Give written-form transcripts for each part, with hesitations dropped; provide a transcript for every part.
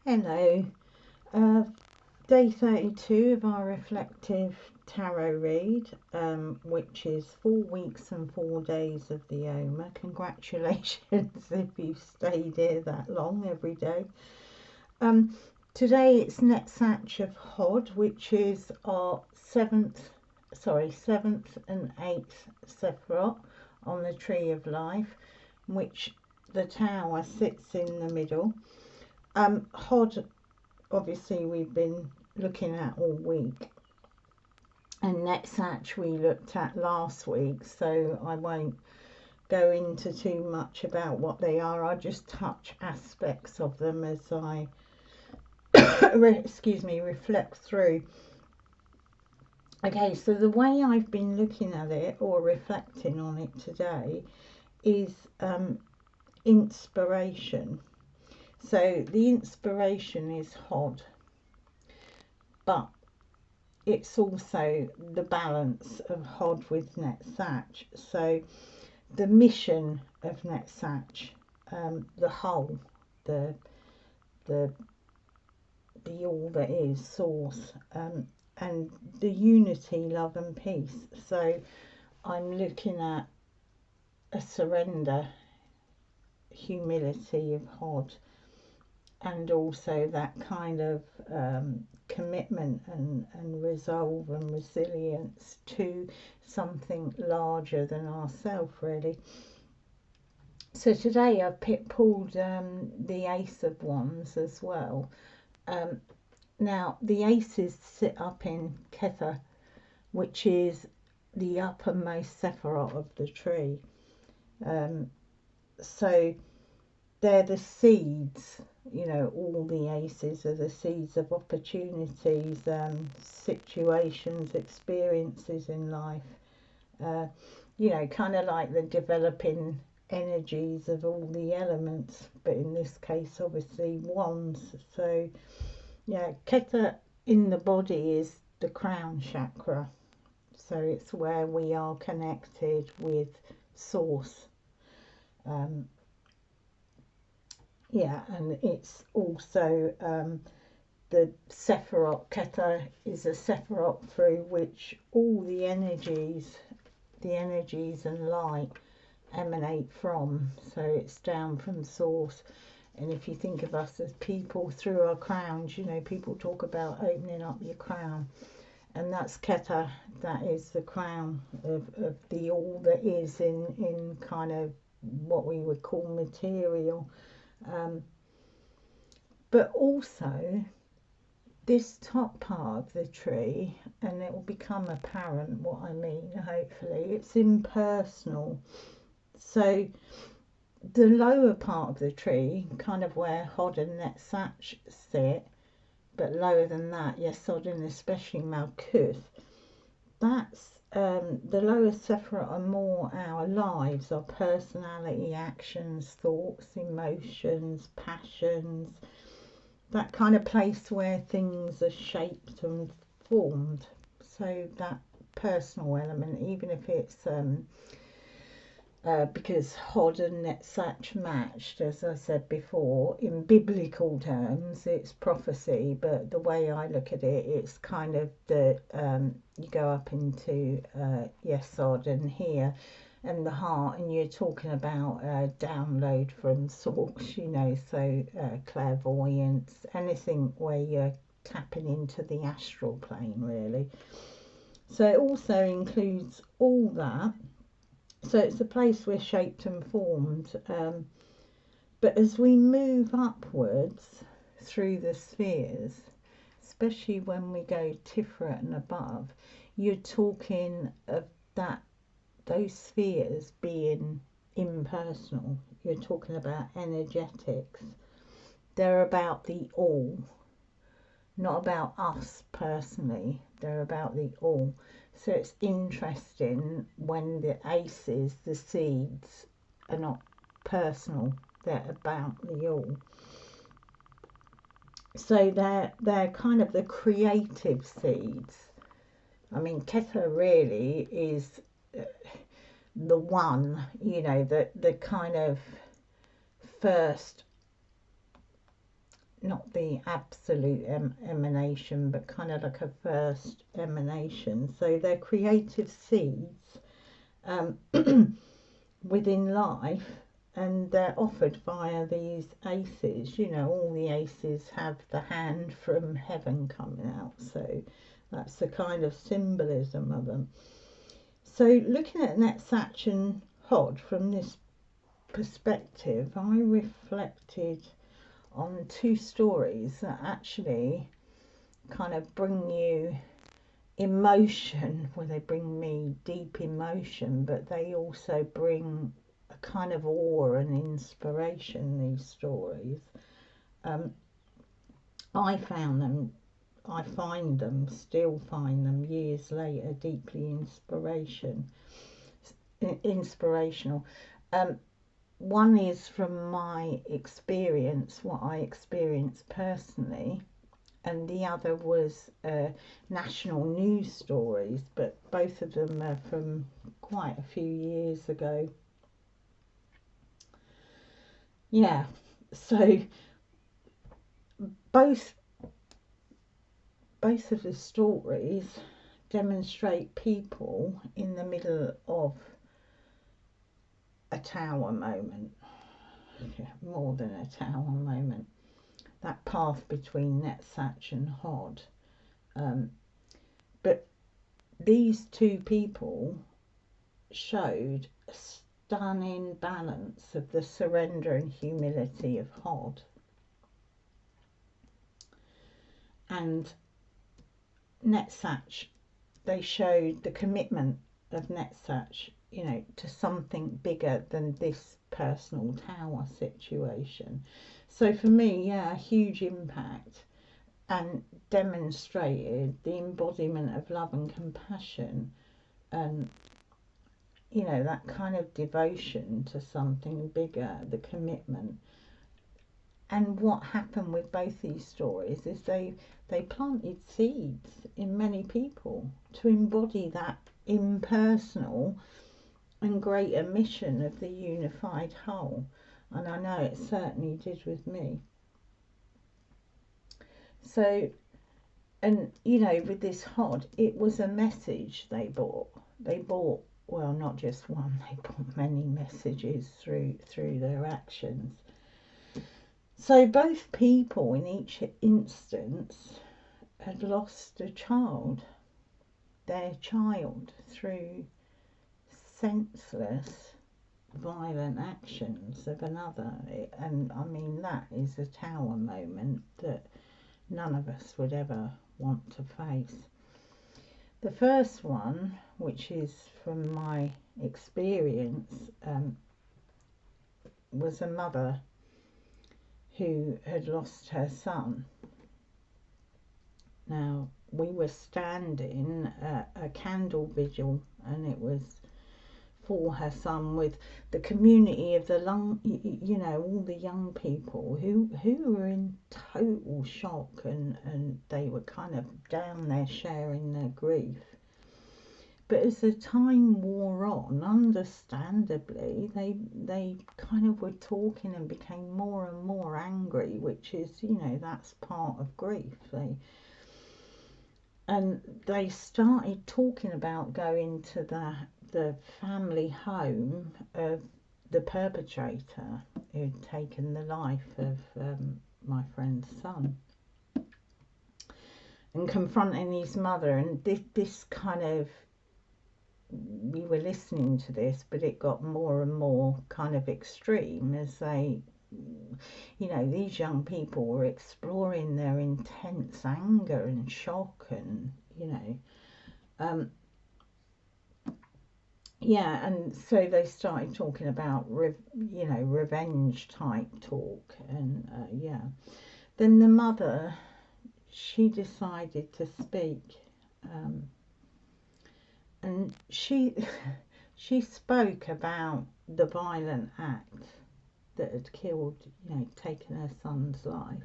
Hello, day 32 of our reflective tarot read, which is 4 weeks and 4 days of the Oma. Congratulations if you've stayed here that long every day. Today it's Netzach of Hod, which is our seventh and eighth Sephirot on the Tree of Life, which the tower sits in the middle. Hod, obviously, we've been looking at all week, and Netzach we looked at last week, so I won't go into too much about what they are. I'll just touch aspects of them as I reflect through. Okay, so the way I've been looking at it or reflecting on it today is inspiration. So the inspiration is Hod, but it's also the balance of Hod with Netzach. So the mission of Netzach, the whole, the all that is, source, and the unity, love and peace. So I'm looking at a surrender, humility of Hod, and also that kind of commitment and resolve and resilience to something larger than ourselves, really. So today I've pulled the Ace of Wands as well. Now the aces sit up in Kether, which is the uppermost Sephirot of the tree. So they're the seeds, you know, all the aces are the seeds of opportunities, situations, experiences in life, you know, kind of like the developing energies of all the elements, but in this case obviously wands. So yeah, Kether in the body is the crown chakra, so it's where we are connected with source. Yeah, and it's also the Sephirot. Kether is a Sephirot through which all the energies and light emanate from. So it's down from source. And if you think of us as people through our crowns, you know, people talk about opening up your crown, and that's Kether. That is the crown of the all that is in kind of what we would call material. But also this top part of the tree, and it will become apparent what I mean, hopefully, it's impersonal. So the lower part of the tree, kind of where Hod and Netzach sit, but lower than that, Yesod and especially Malkuth, that's the lower Sephirot are more our lives, our personality, actions, thoughts, emotions, passions, that kind of place where things are shaped and formed. So that personal element, even if it's because Hod and Netzach matched, as I said before, in biblical terms, it's prophecy, but the way I look at it, it's kind of the you go up into Yesod and here and the heart, and you're talking about download from source, you know, so clairvoyance, anything where you're tapping into the astral plane, really. So it also includes all that. So it's a place we're shaped and formed, but as we move upwards through the spheres, especially when we go Sephirot and above, you're talking of those spheres being impersonal. You're talking about energetics. They're about the all, not about us personally. They're about the all. So it's interesting when the aces, the seeds, are not personal, they're about the all. So they're kind of the creative seeds. I mean, Kether really is the one, you know, the kind of first not the absolute emanation, but kind of like a first emanation. So they're creative seeds um, within life, and they're offered via these aces. You know, all the aces have the hand from heaven coming out, so that's the kind of symbolism of them. So looking at Netzach and Hod from this perspective, I reflected on two stories that actually kind of bring you emotion. Well, they bring me deep emotion, but they also bring a kind of awe and inspiration, these stories. I found them, I find them, still find them years later, deeply inspirational. One is from my experience, what I experienced personally, and the other was national news stories, but both of them are from quite a few years ago. Yeah, so both of the stories demonstrate people in the middle of a tower moment, more than a tower moment, that path between Netzach and Hod. But these two people showed a stunning balance of the surrender and humility of Hod, and Netzach, they showed the commitment of Netzach, you know, to something bigger than this personal tower situation. So for me, yeah, a huge impact, and demonstrated the embodiment of love and compassion, and you know, that kind of devotion to something bigger, the commitment. And what happened with both these stories is they planted seeds in many people to embody that impersonal and greater mission of the unified whole. And I know it certainly did with me. So, and you know, with this Hod, it was a message they brought. They brought, well, not just one, they brought many messages through their actions. So both people in each instance had lost a child, their child, through senseless, violent actions of another. And I mean, that is a tower moment that none of us would ever want to face. The first one, which is from my experience, was a mother who had lost her son. Now, we were standing at a candle vigil, and it was for her son, with the community of the you know, all the young people who were in total shock, and they were kind of down there sharing their grief. But as the time wore on, understandably, they kind of were talking and became more and more angry, which is, you know, that's part of grief. They started talking about going to the family home of the perpetrator who'd taken the life of my friend's son, and confronting his mother. And this kind of, we were listening to this, but it got more and more kind of extreme as they, you know, these young people were exploring their intense anger and shock, and you know, yeah, and so they started talking about you know, revenge type talk, and yeah, then the mother, she decided to speak, and she spoke about the violent act that had killed, you know, taken her son's life.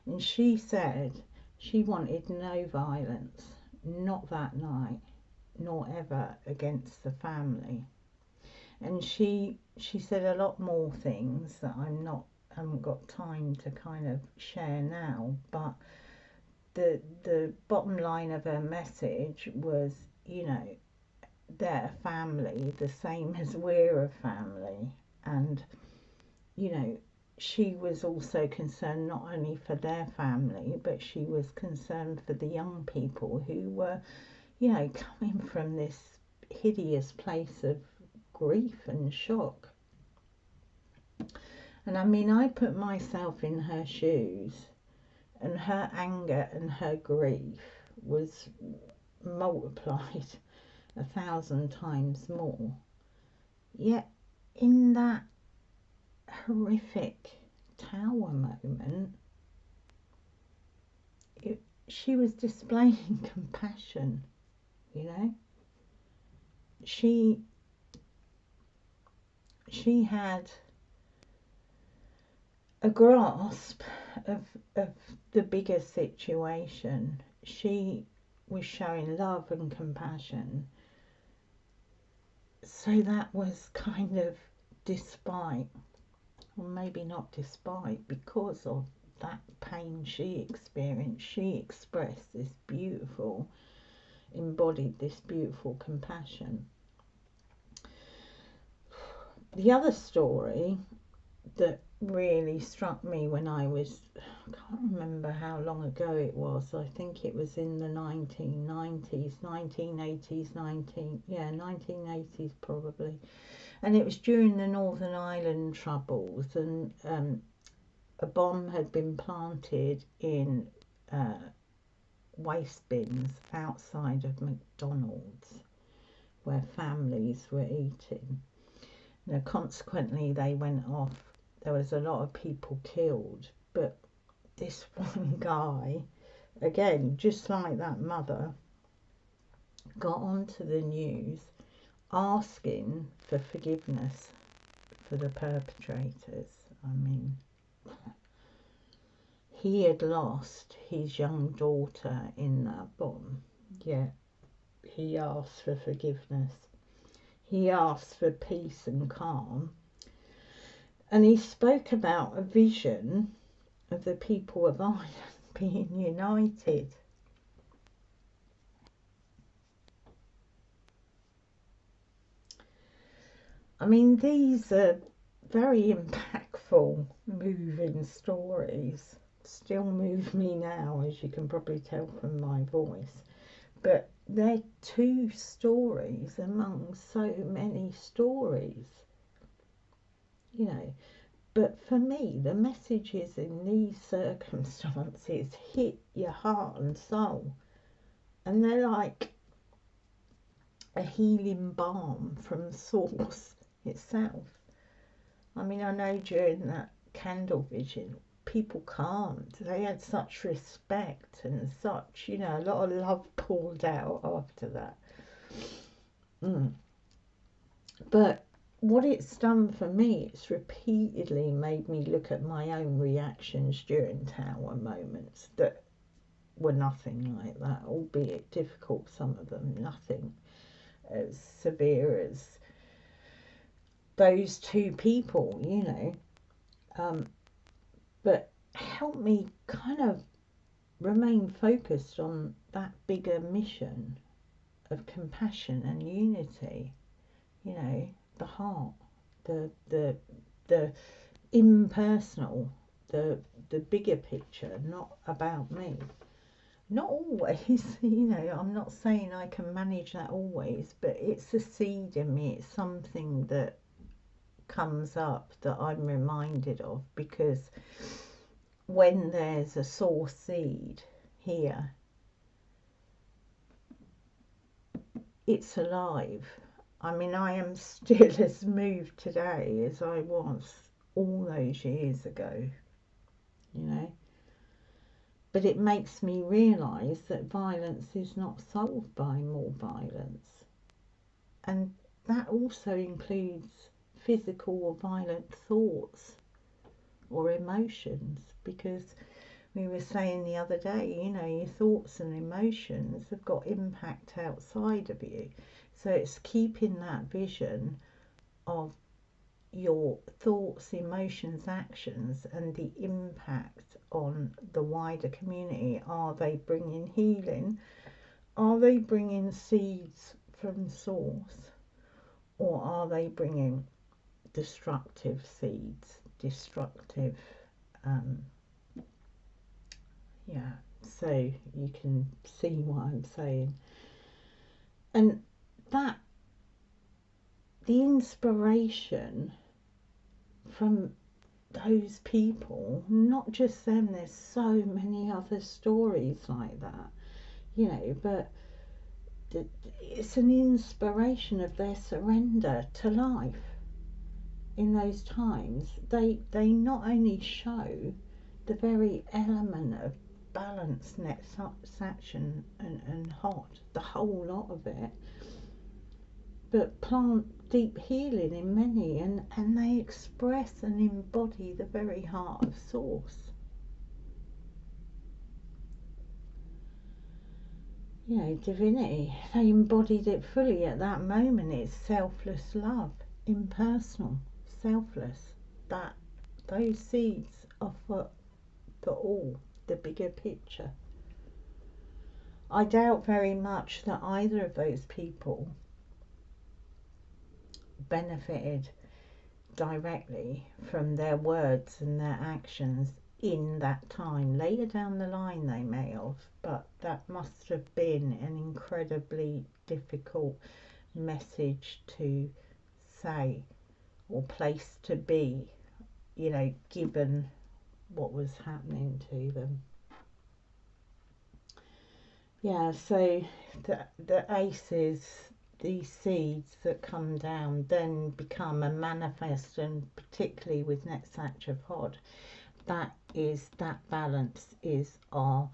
And she said she wanted no violence, not that night, nor ever, against the family. And she said a lot more things that I'm not haven't got time to kind of share now, but the bottom line of her message was, you know, they're a family the same as we're a family. And, you know, she was also concerned not only for their family, but she was concerned for the young people who were, you know, coming from this hideous place of grief and shock. And I mean, I put myself in her shoes, and her anger and her grief was multiplied 1,000 times more. Yet in that horrific tower moment, she was displaying compassion, you know. She had a grasp of the bigger situation. She was showing love and compassion. So that was kind of despite, or maybe not despite, because of that pain she experienced, she expressed this beautiful, embodied this beautiful compassion. The other story that really struck me when I can't remember how long ago it was, I think it was in the 1990s, 1980s probably, and it was during the Northern Ireland Troubles, and a bomb had been planted in waste bins outside of McDonald's where families were eating. Now, consequently, they went off. There was a lot of people killed, but this one guy, again, just like that mother, got onto the news asking for forgiveness for the perpetrators. I mean, he had lost his young daughter in that bomb, yet he asked for forgiveness. He asked for peace and calm. And he spoke about a vision of the people of Ireland being united. I mean, these are very impactful, moving stories. Still move me now, as you can probably tell from my voice. But they're two stories among so many stories, you know. But for me, the messages in these circumstances hit your heart and soul, and they're like a healing balm from source itself. I mean, I know during that candle vision, people calmed. They had such respect and such, you know, a lot of love poured out after that. But what it's done for me, it's repeatedly made me look at my own reactions during tower moments that were nothing like that, albeit difficult, some of them, nothing as severe as those two people, you know. But help me kind of remain focused on that bigger mission of compassion and unity, you know, the heart, the impersonal, the bigger picture, not about me. Not always, you know, I'm not saying I can manage that always, but it's a seed in me. It's something that comes up that I'm reminded of, because when there's a source seed here, it's alive. I mean, I am still as moved today as I was all those years ago, you know. But it makes me realise that violence is not solved by more violence. And that also includes physical or violent thoughts or emotions, because we were saying the other day, you know, your thoughts and emotions have got impact outside of you. So it's keeping that vision of your thoughts, emotions, actions, and the impact on the wider community. Are they bringing healing? Are they bringing seeds from source? Or are they bringing destructive seeds, destructive, yeah, so you can see what I'm saying. And that, the inspiration from those people, not just them, there's so many other stories like that, you know, but it's an inspiration of their surrender to life in those times. They not only show the very element of balance, Netzach and Hod, the whole lot of it, but plant deep healing in many, and they express and embody the very heart of source. You know, divinity, they embodied it fully at that moment. It's selfless love, impersonal, selfless. That those seeds are for all, the bigger picture. I doubt very much that either of those people benefited directly from their words and their actions in that time. Later down the line they may have, but that must have been an incredibly difficult message to say or place to be, you know, given what was happening to them. Yeah, so the aces, these seeds that come down, then become a manifest, and particularly with Netzach of Hod, that balance is our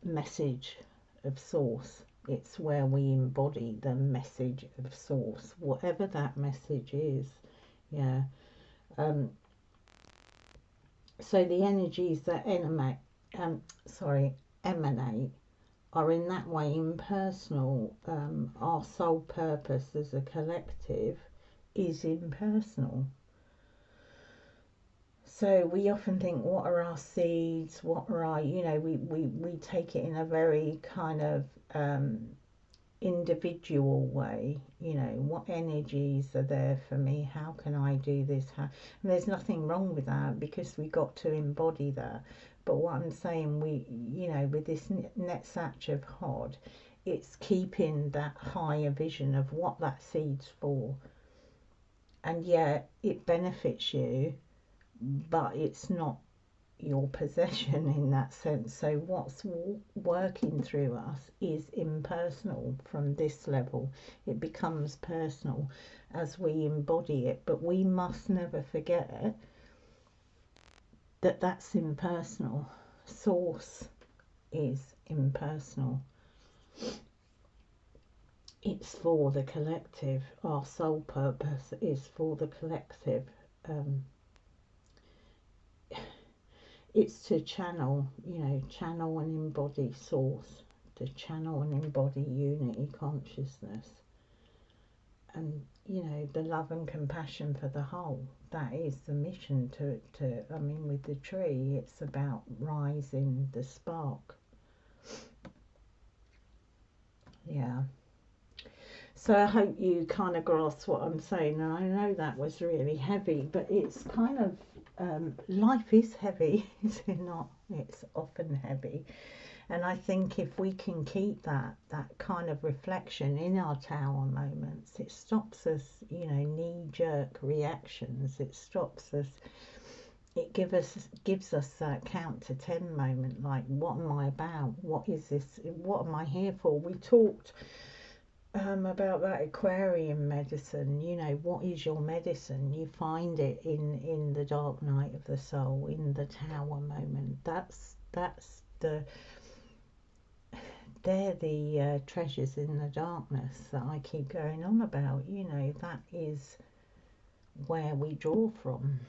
message of source. It's where we embody the message of source, whatever that message is. Yeah. So the energies that emanate are in that way impersonal. Our sole purpose as a collective is impersonal. So we often think, what are our seeds? What are our, you know, we take it in a very kind of individual way. You know, what energies are there for me? How can I do this? And there's nothing wrong with that, because we got to embody that. But what I'm saying, you know, with this Netzach of Hod, it's keeping that higher vision of what that seed's for. And yet it benefits you, but it's not your possession in that sense. So what's working through us is impersonal from this level. It becomes personal as we embody it, but we must never forget that that's impersonal. Source is impersonal. It's for the collective. Our sole purpose is for the collective. It's to channel, you know, channel and embody source, to channel and embody unity consciousness, and, you know, the love and compassion for the whole. That is the mission to I mean, with the tree, it's about rising the spark. Yeah. So I hope you kind of grasp what I'm saying, and I know that was really heavy, but it's kind of, life is heavy, is it not? It's often heavy. And I think if we can keep that kind of reflection in our tower moments, it stops us, you know, knee-jerk reactions. It stops us, it gives us that count to 10 moment, like, what am I about? What is this? What am I here for? We talked about that Aquarian medicine. You know, what is your medicine? You find it in the dark night of the soul, in the tower moment. That's they're the treasures in the darkness that I keep going on about. You know, that is where we draw from.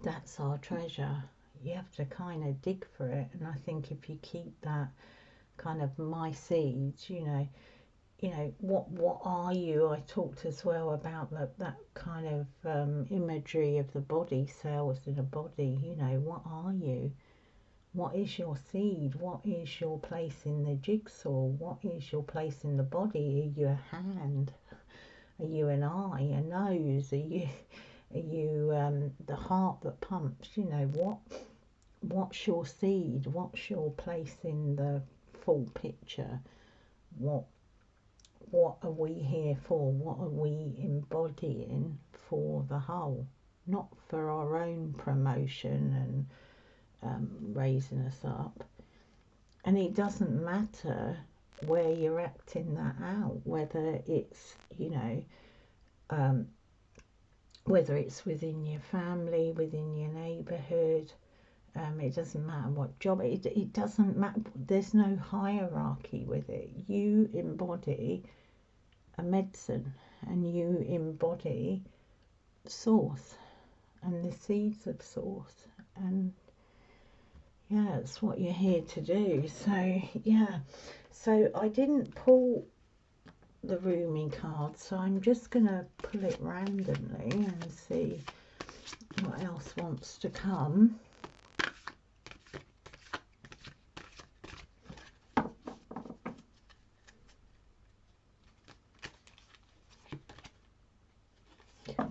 That's our treasure. You have to kind of dig for it, and I think if you keep that kind of my seeds, you know, you know, what are you? I talked as well about that kind of imagery of the body cells in a body. You know, what are you? What is your seed? What is your place in the jigsaw? What is your place in the body? Are you a hand? Are you an eye? A nose? Are you the heart that pumps? You know, what's your seed? What's your place in the full picture? What are we here for? What are we embodying for the whole? Not for our own promotion and raising us up. And it doesn't matter where you're acting that out, whether it's, you know, whether it's within your family, within your neighbourhood. It doesn't matter what job, it doesn't matter. There's no hierarchy with it. You embody a medicine, and you embody source and the seeds of source, and yeah, it's what you're here to do. So yeah, so I didn't pull the Rumi card, so I'm just gonna pull it randomly and see what else wants to come.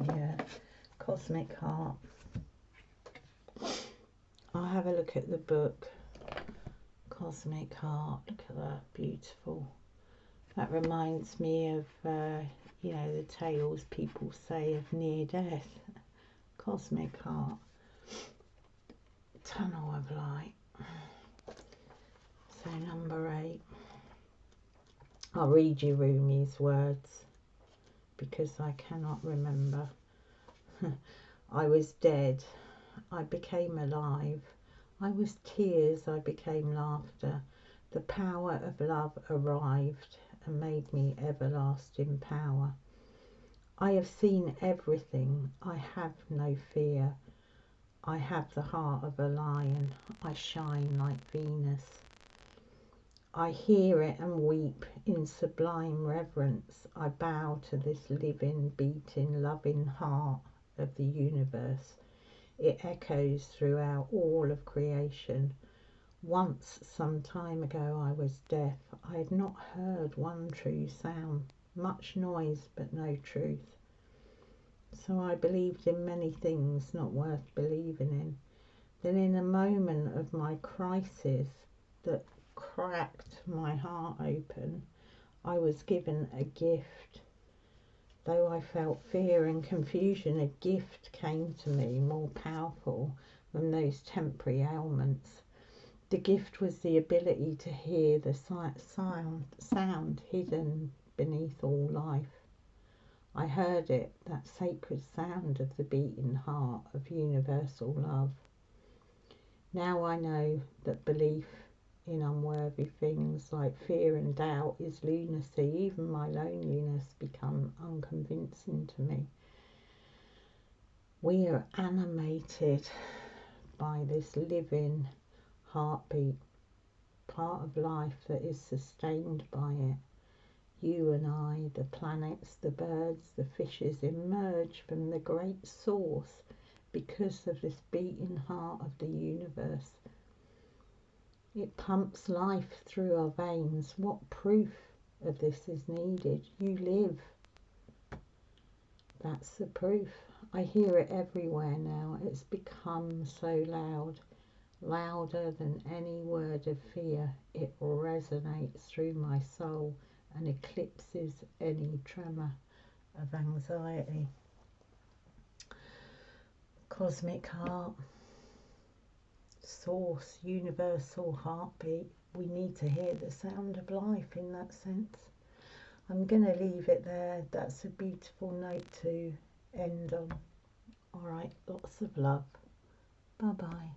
Yeah, Cosmic Heart. I'll have a look at the book. Cosmic Heart, look at that, beautiful. That reminds me of, you know, the tales people say of near death. Cosmic Heart. Tunnel of Light. So number 8. I'll read you Rumi's words because I cannot remember. I was dead. I became alive. I was tears. I became laughter. The power of love arrived and made me everlasting power. I have seen everything. I have no fear. I have the heart of a lion. I shine like Venus. I hear it and weep in sublime reverence. I bow to this living, beating, loving heart of the universe. It echoes throughout all of creation. Once, some time ago, I was deaf. I had not heard one true sound, much noise but no truth. So I believed in many things not worth believing in. Then in a moment of my crisis that cracked my heart open, I was given a gift. Though I felt fear and confusion, a gift came to me more powerful than those temporary ailments. The gift was the ability to hear the sound hidden beneath all life. I heard it, that sacred sound of the beating heart of universal love. Now I know that belief in unworthy things like fear and doubt is lunacy. Even my loneliness become unconvincing to me. We are animated by this living heartbeat, part of life that is sustained by it. You and I, the planets, the birds, the fishes emerge from the great source because of this beating heart of the universe. It pumps life through our veins. What proof of this is needed? You live. That's the proof. I hear it everywhere now. It's become so loud, louder than any word of fear. It resonates through my soul and eclipses any tremor of anxiety. Cosmic heart, source, universal heartbeat. We need to hear the sound of life in that sense. I'm going to leave it there. That's a beautiful note to end on. All right, lots of love. Bye-bye.